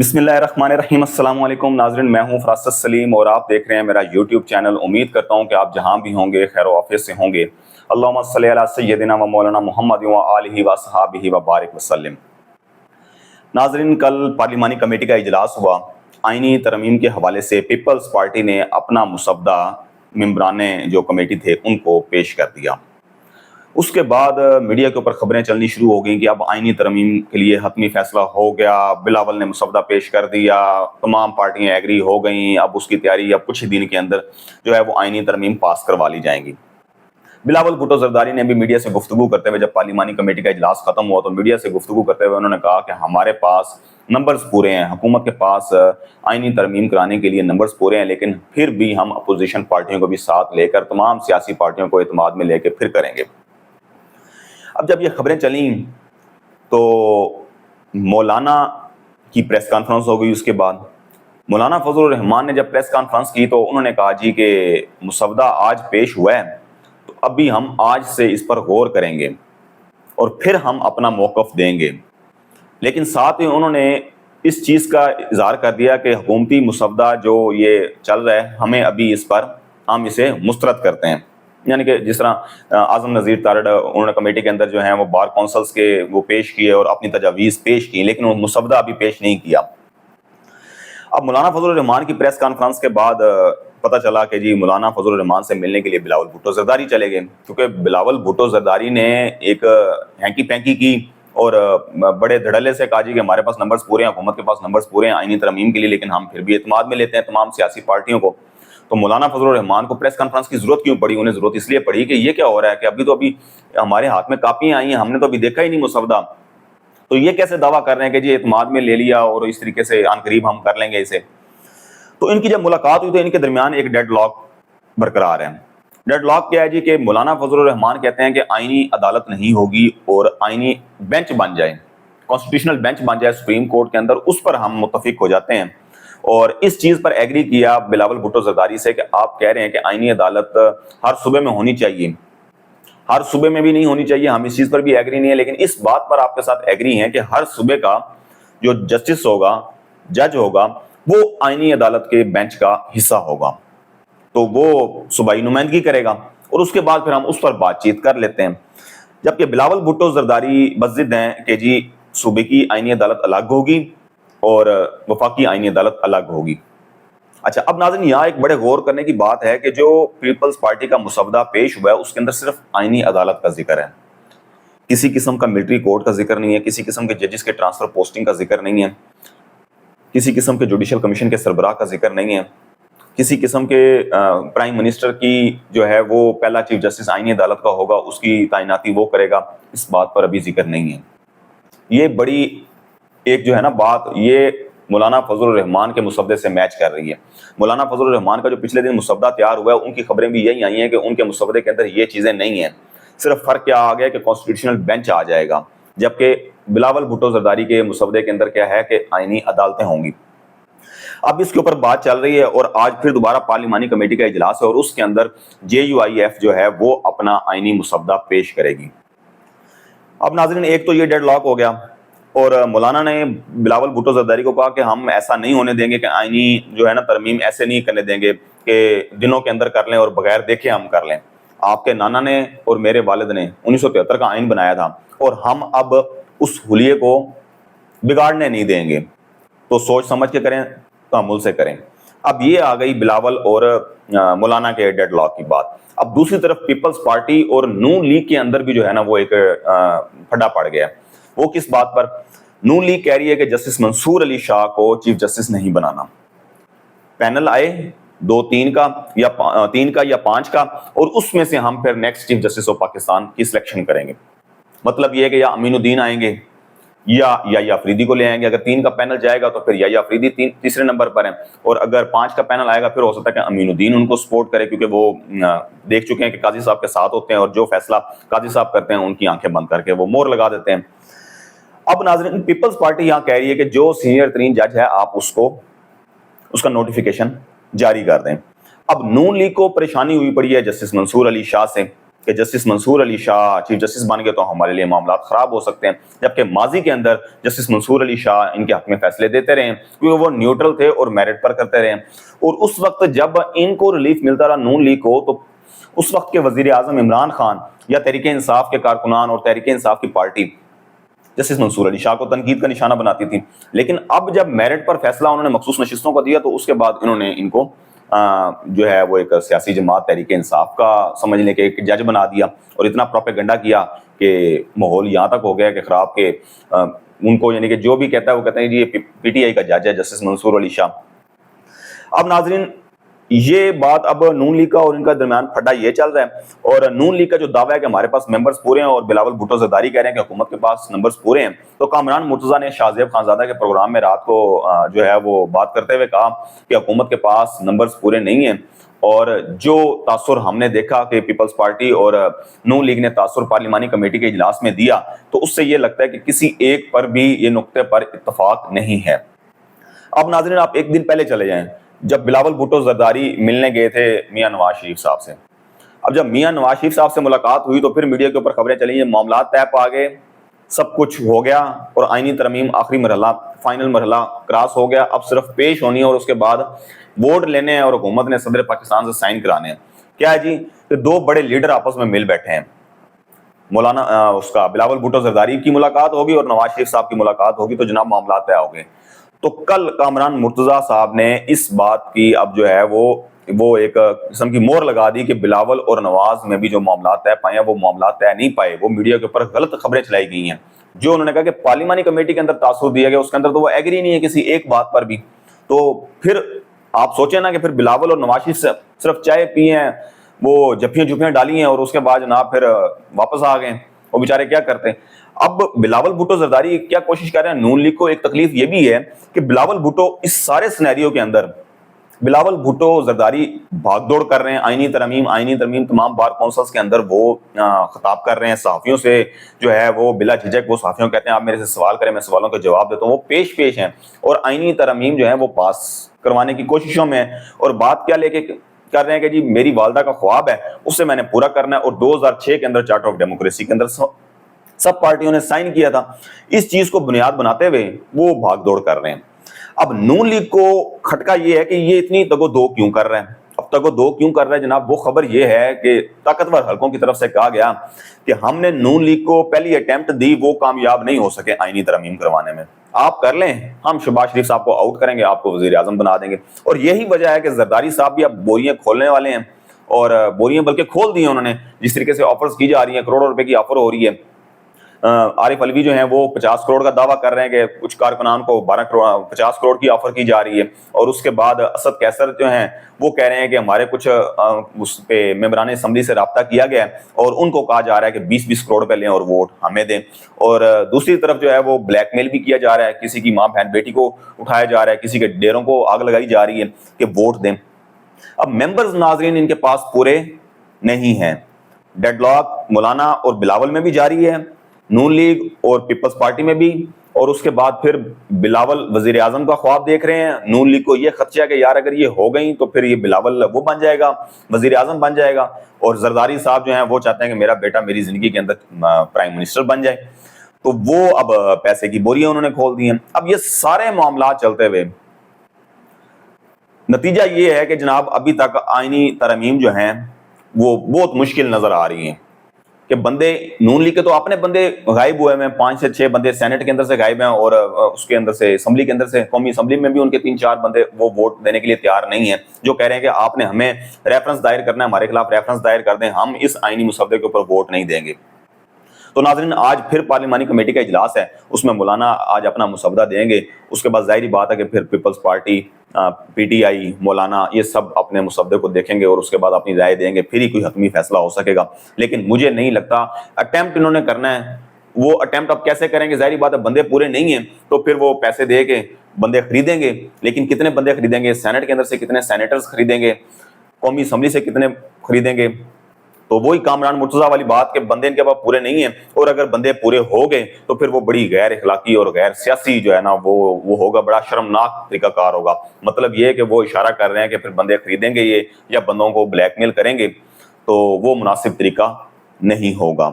بسم اللہ الرحمن الرحیم۔ السلام علیکم ناظرین، میں ہوں فراست سلیم اور آپ دیکھ رہے ہیں میرا یوٹیوب چینل۔ امید کرتا ہوں کہ آپ جہاں بھی ہوں گے خیر و عافیت سے ہوں گے۔ اللہم صلی علی سیدنا و مولانا محمد و آلہ و صحابہ و بارک وسلم۔ ناظرین، کل پارلیمانی کمیٹی کا اجلاس ہوا۔ آئینی ترمیم کے حوالے سے پیپلز پارٹی نے اپنا مسودہ ممبران جو کمیٹی تھے ان کو پیش کر دیا۔ اس کے بعد میڈیا کے اوپر خبریں چلنی شروع ہو گئیں کہ اب آئینی ترمیم کے لیے حتمی فیصلہ ہو گیا، بلاول نے مسودہ پیش کر دیا، تمام پارٹیاں ایگری ہو گئیں، اب اس کی تیاری اب کچھ ہی دن کے اندر جو ہے وہ آئینی ترمیم پاس کروا لی جائیں گی۔ بلاول بھٹو زرداری نے بھی میڈیا سے گفتگو کرتے ہوئے، جب پارلیمانی کمیٹی کا اجلاس ختم ہوا تو میڈیا سے گفتگو کرتے ہوئے انہوں نے کہا کہ ہمارے پاس نمبرز پورے ہیں، حکومت کے پاس آئینی ترمیم کرانے کے لیے نمبرز پورے ہیں، لیکن پھر بھی ہم اپوزیشن پارٹیوں کو بھی ساتھ لے کر تمام سیاسی پارٹیوں کو اعتماد میں لے کے پھر کریں گے۔ اب جب یہ خبریں چلیں تو مولانا کی پریس کانفرنس ہو گئی۔ اس کے بعد مولانا فضل الرحمان نے جب پریس کانفرنس کی تو انہوں نے کہا جی کہ مسودہ آج پیش ہوا ہے تو ابھی ہم آج سے اس پر غور کریں گے اور پھر ہم اپنا موقف دیں گے، لیکن ساتھ ہی انہوں نے اس چیز کا اظہار کر دیا کہ حکومتی مسودہ جو یہ چل رہا ہے ہمیں ابھی اس پر ہم اسے مسترد کرتے ہیں۔ یعنی کہ جس طرح اعظم نذیر تارڑ انہوں نے کمیٹی کے اندر جو ہیں وہ بار کونسلز کے وہ پیش کیے اور اپنی تجاویز پیش کی، لیکن وہ مسودہ ابھی پیش نہیں کیا۔ اب مولانا فضل الرحمان کی پریس کانفرنس کے بعد پتہ چلا کہ جی مولانا فضل الرحمان سے ملنے کے لیے بلاول بھٹو زرداری چلے گئے، کیونکہ بلاول بھٹو زرداری نے ایک ہینکی پینکی کی اور بڑے دھڑلے سے کہا جی کہ ہمارے پاس نمبرز پورے ہیں، حکومت کے پاس نمبرز پورے ہیں آئینی ترمیم کے لیے، لیکن ہم پھر بھی اعتماد میں لیتے ہیں تمام سیاسی پارٹیوں کو۔ تو مولانا فضل الرحمان کو پریس کانفرنس کی ضرورت کیوں پڑی؟ انہیں ضرورت اس لیے پڑی کہ یہ کیا ہو رہا ہے کہ ابھی ہمارے ہاتھ میں کاپیاں آئی ہیں، ہم نے تو ابھی دیکھا ہی نہیں مسودہ، تو یہ کیسے دعویٰ کر رہے ہیں کہ جی اعتماد میں لے لیا اور اس طریقے سے عن قریب ہم کر لیں گے اسے۔ تو ان کی جب ملاقات ہوئی تو ان کے درمیان ایک ڈیڈ لاک برقرار ہے۔ ڈیڈ لاک کیا ہے جی کہ مولانا فضل الرحمان کہتے ہیں کہ آئینی عدالت نہیں ہوگی اور آئینی بینچ بن جائے، کانسٹیٹیوشنل بینچ بن جائے سپریم کورٹ کے اندر، اس پر ہم متفق ہو جاتے ہیں۔ اور اس چیز پر ایگری کیا بلاول بھٹو زرداری سے کہ آپ کہہ رہے ہیں کہ آئینی عدالت ہر صوبے میں ہونی چاہیے، ہر صوبے میں بھی نہیں ہونی چاہیے، ہم اس چیز پر بھی ایگری نہیں ہے، لیکن اس بات پر آپ کے ساتھ ایگری ہیں کہ ہر صوبے کا جو جسٹس ہوگا، جج ہوگا، وہ آئینی عدالت کے بینچ کا حصہ ہوگا، تو وہ صوبائی نمائندگی کرے گا اور اس کے بعد پھر ہم اس پر بات چیت کر لیتے ہیں۔ جبکہ بلاول بھٹو زرداری بضد ہیں کہ جی صوبے کی آئینی عدالت الگ ہوگی اور وفاقی آئینی عدالت الگ ہوگی۔ اچھا، اب ناظرین یہاں ایک بڑے غور کرنے کی بات ہے کہ جو پیپلز پارٹی کا مسودہ پیش ہوا ہے اس کے اندر صرف آئینی عدالت کا ذکر ہے، کسی قسم کا ملٹری کورٹ کا ذکر نہیں ہے، کسی قسم کے ججز کے ٹرانسفر پوسٹنگ کا ذکر نہیں ہے، کسی قسم کے جوڈیشل کمیشن کے سربراہ کا ذکر نہیں ہے، کسی قسم کے پرائم منسٹر کی جو ہے وہ پہلا چیف جسٹس آئینی عدالت کا ہوگا، اس کی تعیناتی وہ کرے گا، اس بات پر ابھی ذکر نہیں ہے۔ یہ بڑی ایک جو ہے نا بات، یہ مولانا فضل الرحمان کے مسودے سے میچ کر رہی ہے۔ مولانا فضل الرحمان کا جو پچھلے دن مسودہ تیار ہوا ہے ان کی خبریں بھی یہی آئی ہیں کہ ان کے مسودے کے اندر یہ چیزیں نہیں ہیں، صرف فرق کیا آ گیا کہ کانسٹیٹیوشنل بینچ آ جائے گا، جبکہ بلاول بھٹو زرداری کے مسودے کے اندر کیا ہے کہ آئینی عدالتیں ہوں گی۔ اب اس کے اوپر بات چل رہی ہے اور آج پھر دوبارہ پارلیمانی کمیٹی کا اجلاس ہے اور اس کے اندر JUIF جو ہے وہ اپنا آئینی مسودہ پیش کرے گی۔ اب ناظرین ایک تو یہ ڈیڈ لاک ہو گیا اور مولانا نے بلاول بھٹو زرداری کو کہا کہ ہم ایسا نہیں ہونے دیں گے کہ آئینی جو ہے نا ترمیم ایسے نہیں کرنے دیں گے کہ دنوں کے اندر کر لیں اور بغیر دیکھے ہم کر لیں۔ آپ کے نانا نے اور میرے والد نے 1973 کا آئین بنایا تھا اور ہم اب اس حلیے کو بگاڑنے نہیں دیں گے، تو سوچ سمجھ کے کریں، تحمل سے کریں۔ اب یہ آ گئی بلاول اور مولانا کے ڈیڈ لاک کی بات۔ اب دوسری طرف پیپلز پارٹی اور نون لیگ کے اندر بھی جو ہے نا وہ ایک پھڈا پڑ گیا ہے۔ وہ کس بات پر؟ نون لیگ کہہ رہی ہے کہ جسٹس منصور علی شاہ کو چیف جسٹس نہیں بنانا، پینل آئے 2-3 کا یا 3 کا یا 5 کا اور اس میں سے ہم پھر next chief justice of Pakistan کی سلیکشن کریں گے۔ مطلب یہ ہے کہ یا امین الدین آئیں گے یا افریدی کو لے آئیں گے۔ اگر 3 کا پینل جائے گا تو پھر یا افریدی تیسرے نمبر پر ہیں، اور اگر 5 کا پینل آئے گا پھر ہو سکتا ہے کہ امین الدین ان کو سپورٹ کرے، کیونکہ وہ دیکھ چکے ہیں کہ قاضی صاحب کے ساتھ ہوتے ہیں اور جو فیصلہ قاضی صاحب کرتے ہیں ان کی آنکھیں بند کر کے وہ مور لگا دیتے ہیں۔ اب ناظرین پیپلز پارٹی یہاں کہہ رہی ہے کہ جو سینئر ترین جج ہے آپ اس کا نوٹیفیکیشن جاری کر دیں۔ اب نون لیگ کو پریشانی ہوئی پڑی ہے جسٹس منصور علی شاہ سے کہ جسٹس منصور علی شاہ چیف جسٹس بن گئے تو ہمارے لیے معاملات خراب ہو سکتے ہیں، جبکہ ماضی کے اندر جسٹس منصور علی شاہ ان کے حق میں فیصلے دیتے رہے کیونکہ وہ نیوٹرل تھے اور میرٹ پر کرتے رہے، اور اس وقت جب ان کو ریلیف ملتا رہا نون لیگ کو، تو اس وقت کے وزیر اعظم عمران خان یا تحریک انصاف کے کارکنان اور تحریک انصاف کی پارٹی جسٹس منصور علی شاہ کو تنقید کا نشانہ بناتی تھی، لیکن اب جب میرٹ پر فیصلہ انہوں نے مخصوص نشستوں کا دیا تو اس کے بعد انہوں نے ان کو جو ہے وہ ایک سیاسی جماعت تحریک انصاف کا سمجھ لیں کہ ایک جج بنا دیا، اور اتنا پروپیگنڈا کیا کہ ماحول یہاں تک ہو گیا کہ خراب کہ ان کو یعنی کہ جو بھی کہتا ہے وہ کہتے ہیں یہ پی ٹی آئی کا جج ہے جسٹس منصور علی شاہ۔ اب ناظرین یہ بات اب نون لیگ کا اور ان کا درمیان پھڈا یہ چل رہا ہے، اور نون لیگ کا جو دعویٰ ہے کہ ہمارے پاس ممبرز پورے ہیں، اور بلاول بھٹو زرداری کہہ رہے ہیں کہ حکومت کے پاس نمبرز پورے ہیں، تو کامران مرتضیٰ نے شاہ زیب خانزادہ کے پروگرام میں رات کو جو ہے وہ بات کرتے ہوئے کہا کہ حکومت کے پاس نمبرز پورے نہیں ہیں، اور جو تاثر ہم نے دیکھا کہ پیپلز پارٹی اور نون لیگ نے تاثر پارلیمانی کمیٹی کے اجلاس میں دیا، تو اس سے یہ لگتا ہے کہ کسی ایک پر بھی یہ نقطے پر اتفاق نہیں ہے۔ اب ناظرین آپ ایک دن پہلے چلے جائیں جب بلاول بھٹو زرداری ملنے گئے تھے میاں نواز شریف صاحب سے، اب جب میاں نواز شریف صاحب سے ملاقات ہوئی تو پھر میڈیا کے اوپر خبریں چلی، یہ معاملات طے پا گئے، سب کچھ ہو گیا، اور آئینی ترمیم آخری مرحلہ فائنل مرحلہ کراس ہو گیا، اب صرف پیش ہونی ہے اور اس کے بعد ووٹ لینے ہیں، اور حکومت نے صدر پاکستان سے سائن کرانے ہیں۔ کیا ہے جی کہ دو بڑے لیڈر آپس میں مل بیٹھے ہیں، مولانا اس کا بلاول بھٹو زرداری کی ملاقات ہوگی اور نواز شریف صاحب کی ملاقات ہوگی، تو جناب معاملات طے ہو گئے۔ تو کل کامران مرتضیٰ صاحب نے اس بات کی اب جو ہے وہ ایک قسم کی مہر لگا دی کہ بلاول اور نواز میں بھی جو معاملات طے پائے ہیں وہ معاملات طے نہیں پائے، وہ میڈیا کے اوپر غلط خبریں چلائی گئی ہیں۔ جو انہوں نے کہا کہ پارلیمانی کمیٹی کے اندر تاثر دیا گیا، اس کے اندر تو وہ ایگری نہیں ہے کسی ایک بات پر بھی، تو پھر آپ سوچیں نا کہ پھر بلاول اور نواز شریف صرف چائے پیے ہیں، وہ جھپیاں ڈالی ہیں، اور اس کے بعد جناب پھر واپس آ گئے، وہ بیچارے کیا کرتے ہیں۔ اب بلاول بھٹو زرداری کیا کوشش کر رہے ہیں، نون لیگ کو ایک تکلیف یہ بھی ہے کہ بلاول بھٹو اس سارے سینیریو کے اندر بلاول بھٹو زرداری بھاگ دوڑ کر رہے ہیں، آئینی ترمیم تمام بار کونسلز کے اندر وہ خطاب کر رہے ہیں، صحافیوں سے جو ہے وہ بلا جھجک وہ صحافیوں کہتے ہیں آپ میرے سے سوال کریں میں سوالوں کا جواب دیتا ہوں، وہ پیش ہیں، اور آئینی ترمیم جو ہے وہ پاس کروانے کی کوششوں میں، اور بات کیا لے کے کر رہے ہیں کہ جی میری والدہ کا خواب ہے اسے میں نے پورا کرنا ہے، اور 2006 کے اندر چارٹر آف ڈیموکریسی کے اندر سب پارٹیوں نے سائن کیا تھا، اس چیز کو بنیاد بناتے ہوئے وہ بھاگ دوڑ کر رہے ہیں۔ اب نون لیگ کو کھٹکا یہ ہے کہ یہ اتنی تگ و دو کیوں کر رہے ہیں، اب تگ و دو کیوں کر رہے ہیں جناب، وہ خبر یہ ہے کہ طاقتور حلقوں کی طرف سے کہا گیا کہ ہم نے نون لیگ کو پہلی اٹیمپٹ دی، وہ کامیاب نہیں ہو سکے آئینی ترمیم کروانے میں، آپ کر لیں، ہم شہباز شریف صاحب کو آؤٹ کریں گے، آپ کو وزیر اعظم بنا دیں گے، اور یہی وجہ ہے کہ زرداری صاحب بھی اب بوریاں کھولنے والے ہیں، اور بوریاں بلکہ کھول دی ہیں انہوں نے، جس طریقے سے آفرز کی جا رہی ہیں، کروڑوں روپے کی آفر ہو رہی ہے۔ عارف علوی جو ہیں وہ 50 کروڑ کا دعویٰ کر رہے ہیں کہ کچھ کارکنان کو 50 کروڑ کی آفر کی جا رہی ہے، اور اس کے بعد اسد کیسر جو ہیں وہ کہہ رہے ہیں کہ ہمارے کچھ اس پہ ممبران اسمبلی سے رابطہ کیا گیا ہے اور ان کو کہا جا رہا ہے کہ 20 کروڑ پہ لیں اور ووٹ ہمیں دیں، اور دوسری طرف جو ہے وہ بلیک میل بھی کیا جا رہا ہے، کسی کی ماں بہن بیٹی کو اٹھایا جا رہا ہے، کسی کے ڈیروں کو آگ لگائی جا رہی ہے کہ ووٹ دیں۔ اب ممبرز ناظرین ان کے پاس پورے نہیں ہیں، ڈیڈ لاک مولانا اور بلاول میں بھی جاری ہے، نون لیگ اور پیپلز پارٹی میں بھی، اور اس کے بعد پھر بلاول وزیر اعظم کا خواب دیکھ رہے ہیں، نون لیگ کو یہ خدشہ ہے کہ یار اگر یہ ہو گئی تو پھر یہ بلاول وہ بن جائے گا، وزیر اعظم بن جائے گا، اور زرداری صاحب جو ہیں وہ چاہتے ہیں کہ میرا بیٹا میری زندگی کے اندر پرائم منسٹر بن جائے، تو وہ اب پیسے کی بوریاں انہوں نے کھول دی ہیں۔ اب یہ سارے معاملات چلتے ہوئے نتیجہ یہ ہے کہ جناب ابھی تک آئینی ترمیم جو ہیں وہ بہت مشکل نظر آ رہی ہیں، کہ بندے نون لیگ کے تو اپنے بندے غائب ہوئے ہیں، 5 سے 6 بندے سینٹ کے اندر سے غائب ہیں، اور اس کے اندر سے اسمبلی کے اندر سے قومی اسمبلی میں بھی ان کے 3-4 بندے وہ ووٹ دینے کے لیے تیار نہیں ہیں، جو کہہ رہے ہیں کہ آپ نے ہمیں ریفرنس دائر کرنا ہے، ہمارے خلاف ریفرنس دائر کر دیں، ہم اس آئینی مسودے کے اوپر ووٹ نہیں دیں گے۔ تو ناظرین آج پھر پارلیمانی کمیٹی کا اجلاس ہے، اس میں مولانا آج اپنا مسودہ دیں گے، اس کے بعد ظاہری بات ہے کہ پھر پیپلز پارٹی پی ٹی آئی مولانا یہ سب اپنے مسودے کو دیکھیں گے اور اس کے بعد اپنی رائے دیں گے، پھر ہی کوئی حتمی فیصلہ ہو سکے گا۔ لیکن مجھے نہیں لگتا اٹیمپٹ انہوں نے کرنا ہے، وہ اٹیمپٹ اب کیسے کریں گے، ظاہری بات ہے بندے پورے نہیں ہیں تو پھر وہ پیسے دے کے بندے خریدیں گے، لیکن کتنے بندے خریدیں گے، سینٹ کے اندر سے کتنے سینیٹرز خریدیں گے، قومی اسمبلی سے کتنے خریدیں گے، تو وہی کامران مرتضیٰ والی بات کہ بندے ان کے پاس پورے نہیں ہیں، اور اگر بندے پورے ہو گئے تو پھر وہ بڑی غیر اخلاقی اور غیر سیاسی جو ہے نا وہ ہوگا، بڑا شرمناک طریقہ کار ہوگا۔ مطلب یہ ہے کہ وہ اشارہ کر رہے ہیں کہ پھر بندے خریدیں گے یہ یا بندوں کو بلیک میل کریں گے، تو وہ مناسب طریقہ نہیں ہوگا۔